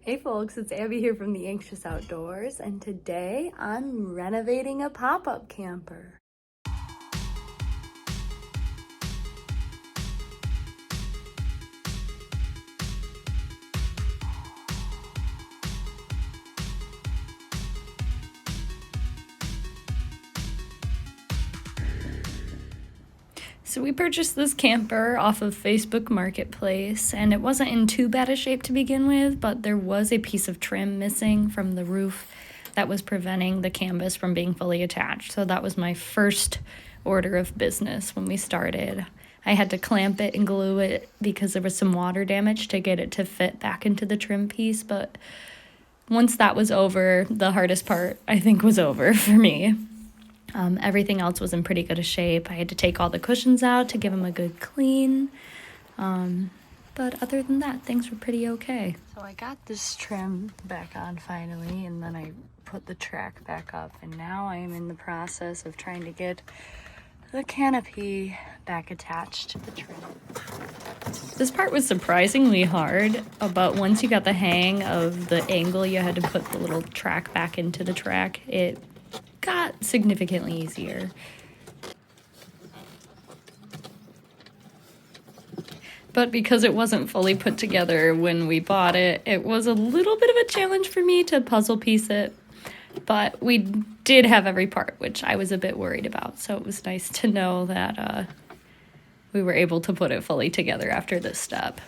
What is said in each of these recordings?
Hey folks, it's Abby here from The Anxious Outdoors, and today I'm renovating a pop-up camper. So we purchased this camper off of Facebook Marketplace, and it wasn't in too bad a shape to begin with, but there was a piece of trim missing from the roof that was preventing the canvas from being fully attached. So that was my first order of business when we started. I had to clamp it and glue it because there was some water damage to get it to fit back into the trim piece, but once that was over, the hardest part, I think, was over for me. Everything else was in pretty good a shape. I had to take all the cushions out to give them a good clean. But other than that, things were pretty okay. So I got this trim back on finally, and then I put the track back up. And now I am in the process of trying to get the canopy back attached to the trim. This part was surprisingly hard, but once you got the hang of the angle you had to put the little track back into the track, it got significantly easier. But because it wasn't fully put together when we bought it, it was a little bit of a challenge for me to puzzle piece it. But we did have every part, which I was a bit worried about. So it was nice to know that we were able to put it fully together after this step.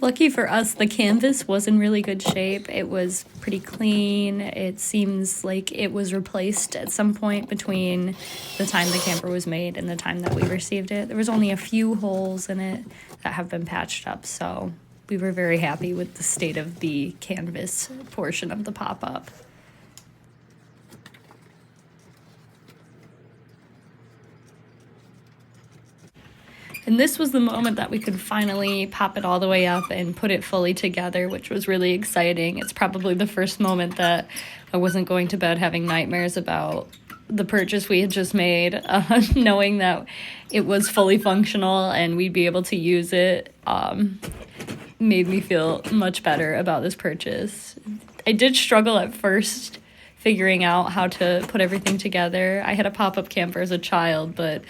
Lucky for us, the canvas was in really good shape. It was pretty clean. It seems like it was replaced at some point between the time the camper was made and the time that we received it. There was only a few holes in it that have been patched up, so we were very happy with the state of the canvas portion of the pop-up. And this was the moment that we could finally pop it all the way up and put it fully together, which was really exciting. It's probably the first moment that I wasn't going to bed having nightmares about the purchase we had just made, knowing that it was fully functional and we'd be able to use it, made me feel much better about this purchase. I did struggle at first figuring out how to put everything together. I had a pop-up camper as a child, but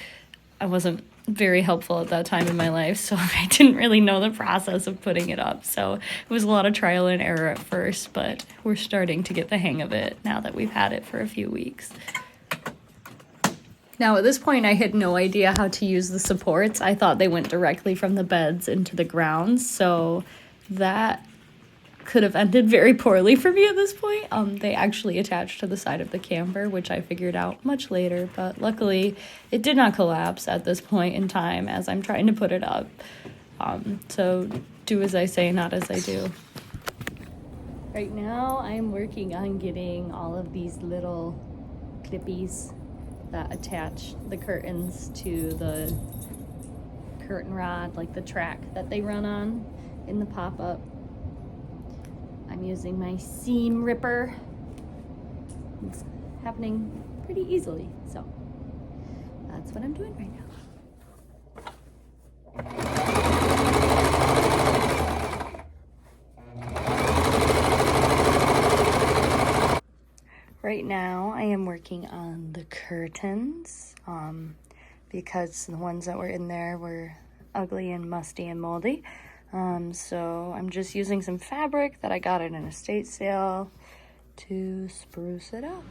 I wasn't very helpful at that time in my life, so I didn't really know the process of putting it up. So it was a lot of trial and error at first, but we're starting to get the hang of it now that we've had it for a few weeks. Now, at this point, I had no idea how to use the supports. I thought they went directly from the beds into the ground, so that could have ended very poorly for me at this point. They actually attached to the side of the camper, which I figured out much later, but luckily it did not collapse at this point in time as I'm trying to put it up. So do as I say, not as I do. Right now I'm working on getting all of these little clippies that attach the curtains to the curtain rod, like the track that they run on in the pop-up. I'm using my seam ripper. It's happening pretty easily, so that's what I'm doing right now. Right now I am working on the curtains because the ones that were in there were ugly and musty and moldy. So I'm just using some fabric that I got at an estate sale to spruce it up.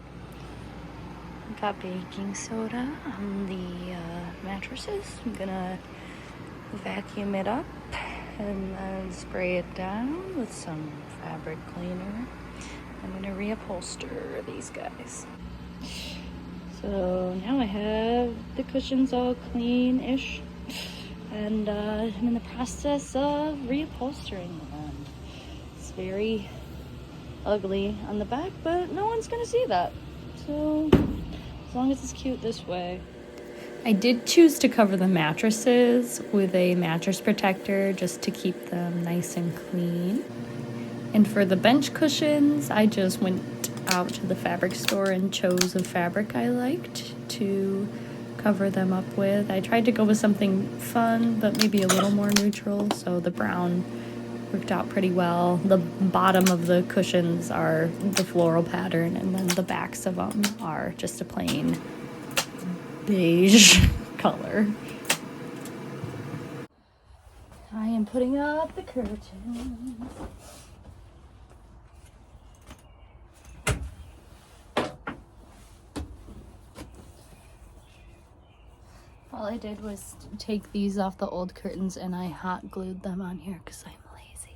I got baking soda on the mattresses. I'm gonna vacuum it up and then spray it down with some fabric cleaner. I'm gonna reupholster these guys. So now I have the cushions all clean-ish. And I'm in the process of reupholstering them. It's very ugly on the back, but no one's gonna see that. So as long as it's cute this way. I did choose to cover the mattresses with a mattress protector just to keep them nice and clean. And for the bench cushions, I just went out to the fabric store and chose a fabric I liked to cover them up with. I tried to go with something fun, but maybe a little more neutral, so the brown worked out pretty well. The bottom of the cushions are the floral pattern, and then the backs of them are just a plain beige color. I am putting up the curtains. All I did was take these off the old curtains and I hot glued them on here because I'm lazy.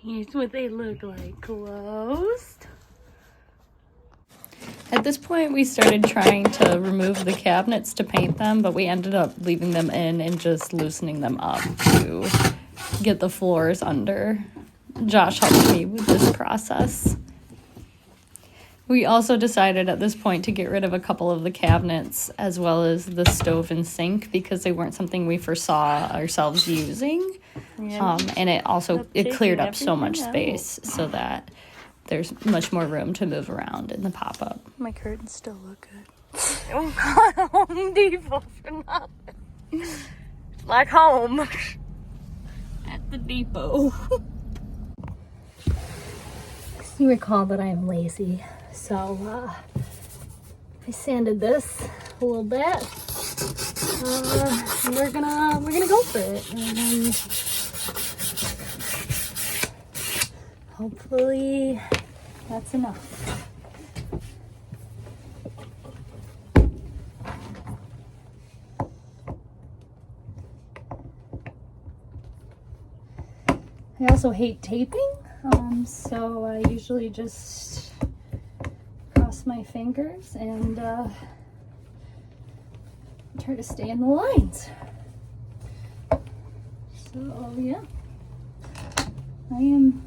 Here's what they look like closed. At this point, we started trying to remove the cabinets to paint them, but we ended up leaving them in and just loosening them up to get the floors under. Josh helped me with this process. We also decided at this point to get rid of a couple of the cabinets as well as the stove and sink because they weren't something we foresaw ourselves using. Yeah. And it cleared up so much space so that there's much more room to move around in the pop-up. My curtains still look good. Home Depot for nothing. Like home. At the depot. You recall that I am lazy, so I sanded this a little bit. And we're gonna go for it. And hopefully that's enough. I also hate taping, so I usually just cross my fingers and try to stay in the lines. So yeah, I am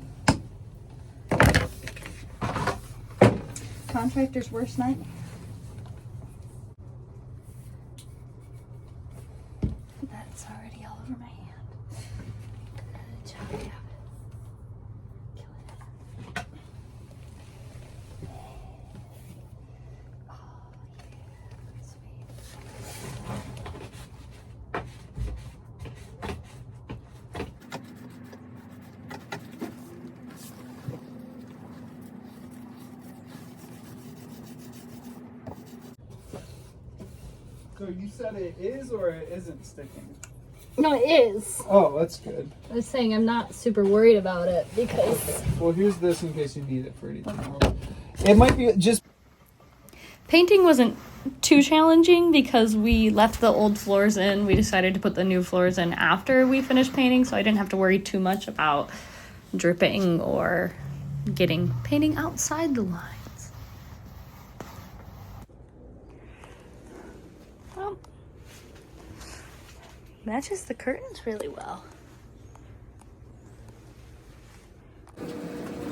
contractor's worst nightmare. That's already all over my hand. Good job, Gavin. Killing it. Oh yeah, sweet. So you said it is or it isn't sticking? No, it is. Oh, that's good. I was saying I'm not super worried about it because... Okay. Well, here's this in case you need it for anything else. It might be just... Painting wasn't too challenging because we left the old floors in. We decided to put the new floors in after we finished painting, so I didn't have to worry too much about dripping or getting painting outside the lines. Well, matches the curtains really well.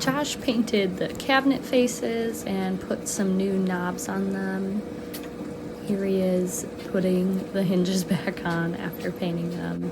Josh painted the cabinet faces and put some new knobs on them. Here he is putting the hinges back on after painting them.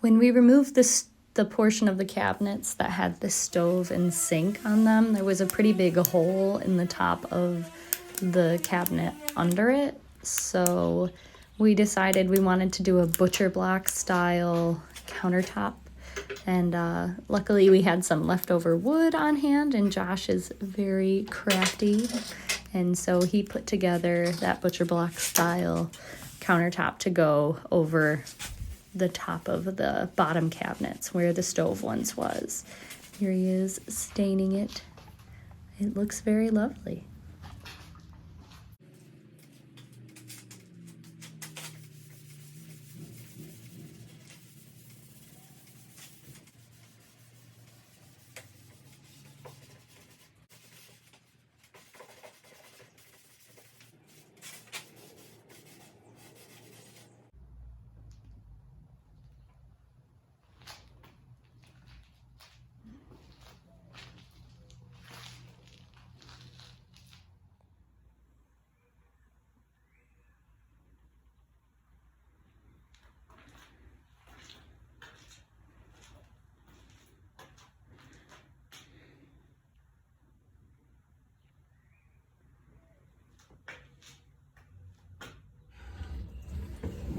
When we removed the portion of the cabinets that had the stove and sink on them, there was a pretty big hole in the top of the cabinet under it. So we decided we wanted to do a butcher block style countertop. And luckily we had some leftover wood on hand, and Josh is very crafty. And so he put together that butcher block style countertop to go over the top of the bottom cabinets where the stove once was. Here he is staining it. It looks very lovely.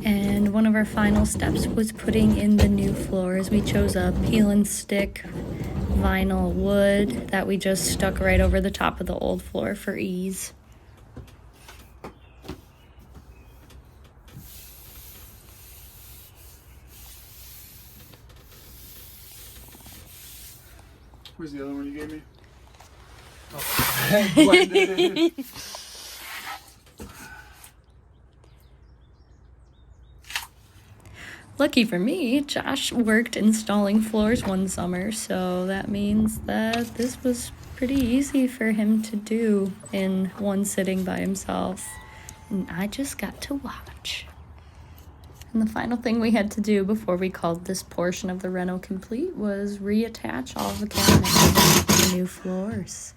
And one of our final steps was putting in the new floors. We chose a peel and stick vinyl wood that we just stuck right over the top of the old floor for ease. Where's the other one you gave me? Oh, blended in. Lucky for me, Josh worked installing floors one summer, so that means that this was pretty easy for him to do in one sitting by himself. And I just got to watch. And the final thing we had to do before we called this portion of the reno complete was reattach all the cabinets to the new floors.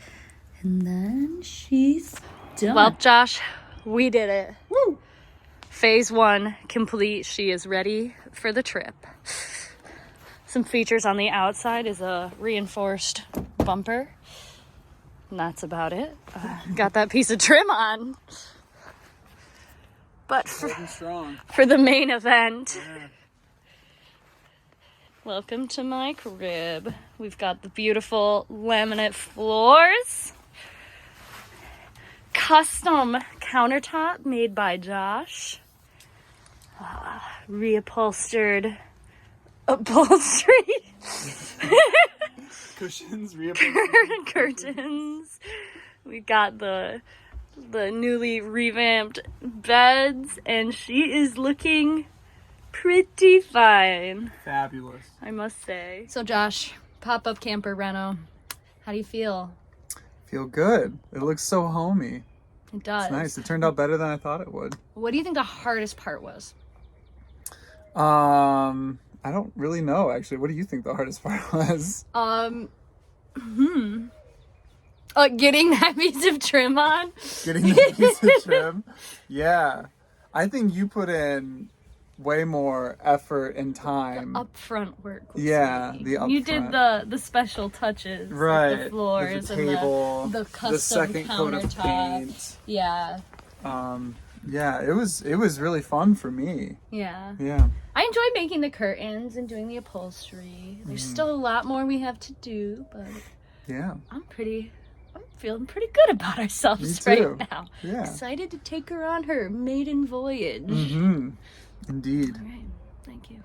And then she's done. Well, Josh, we did it. Woo! Phase 1 complete. She is ready for the trip. Some features on the outside is a reinforced bumper. And that's about it. Got that piece of trim on. But for the main event, Yeah. welcome to my crib. We've got the beautiful laminate floors. Custom countertop made by Josh. Reupholstered upholstery. Cushions, reupholstered Curtains. We got the newly revamped beds, and she is looking pretty fine, fabulous. I must say. So Josh, pop-up camper reno, how do you feel? Feel good. It looks so homey. It does. It's nice. It turned out better than I thought it would. What do you think the hardest part was? I don't really know, actually. What do you think the hardest part was? Getting that piece of trim on. Getting that piece of trim? Yeah. I think you put in way more effort and time. The upfront work. Yeah, sweet. the upfront. You did the special touches. Right. Like the floors the table, and the custom the second coat of countertop. paint. Yeah. Yeah, it was really fun for me. Yeah. Yeah. I enjoyed making the curtains and doing the upholstery. There's still a lot more we have to do, but Yeah. I'm feeling pretty good about ourselves Me too. right now. Yeah. Excited to take her on her maiden voyage. Mm-hmm. Indeed. All right. Thank you.